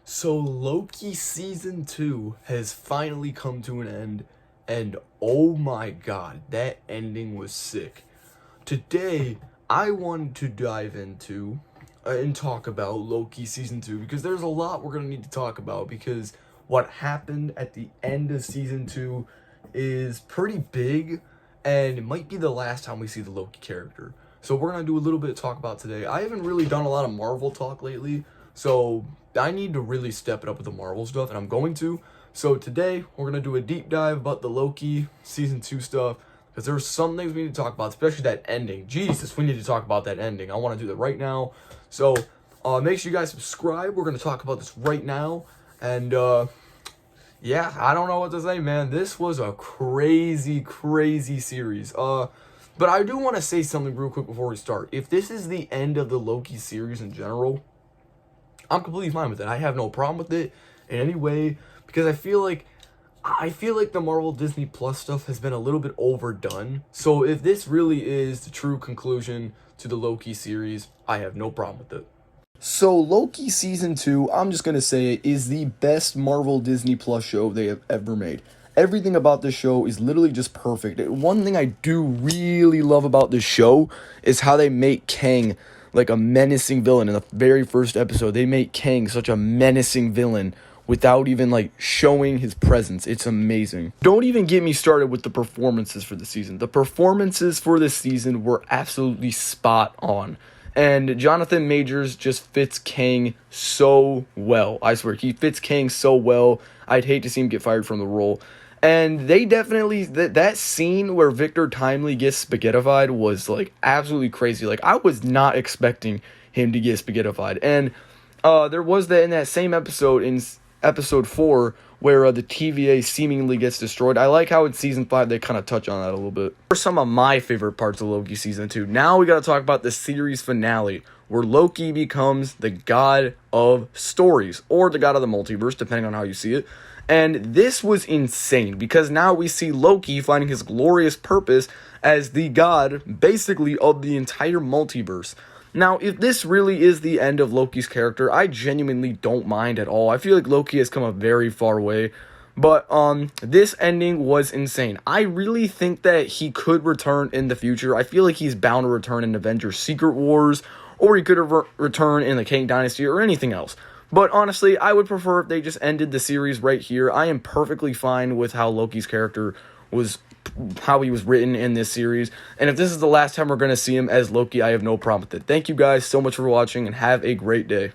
So Loki season 2 has finally come to an end, and oh my god, that ending was sick. Today, I wanted to dive into and talk about Loki season 2 because there's a lot we're going to need to talk about because what happened at the end of season 2 is pretty big and it might be the last time we see the Loki character. So we're going to do a little bit of talk about today. I haven't really done a lot of Marvel talk lately, so I need to really step it up with the Marvel stuff, and I'm going to. So today, we're going to do a deep dive about the Loki Season 2 stuff, because there's some things we need to talk about, especially that ending. Jesus, we need to talk about that ending. I want to do that right now. So, make sure you guys subscribe. We're going to talk about this right now. And, yeah, I don't know what to say, man. This was a crazy, crazy series. But I do want to say something real quick before we start. If this is the end of the Loki series in general, I'm completely fine with it. I have no problem with it in any way because I feel like the Marvel Disney Plus stuff has been a little bit overdone. So if this really is the true conclusion to the Loki series, I have no problem with it. So Loki season 2, I'm just going to say it, is the best Marvel Disney Plus show they have ever made. Everything about this show is literally just perfect. One thing I do really love about this show is how they make Kang like a menacing villain. In the very first episode, they make Kang such a menacing villain without even like showing his presence. It's amazing. Don't even get me started with the performances for the season. The performances for this season were absolutely spot on. And Jonathan Majors just fits Kang so well. I swear, he fits Kang so well. I'd hate to see him get fired from the role. And they definitely, that scene where Victor Timely gets spaghettified was, like, absolutely crazy. Like, I was not expecting him to get spaghettified. And there was that in that same episode, in episode 4, where the TVA seemingly gets destroyed. I like how in season 5 they kind of touch on that a little bit. For some of my favorite parts of Loki season 2, now we got to talk about the series finale, where Loki becomes the god of stories, or the god of the multiverse, depending on how you see it. And this was insane, because now we see Loki finding his glorious purpose as the god, basically, of the entire multiverse. Now, if this really is the end of Loki's character, I genuinely don't mind at all. I feel like Loki has come a very far way. But this ending was insane. I really think that he could return in the future. I feel like he's bound to return in Avengers Secret Wars, or he could return in the Kang Dynasty, or anything else. But honestly, I would prefer if they just ended the series right here. I am perfectly fine with how Loki's character was, how he was written in this series. And if this is the last time we're going to see him as Loki, I have no problem with it. Thank you guys so much for watching, and have a great day.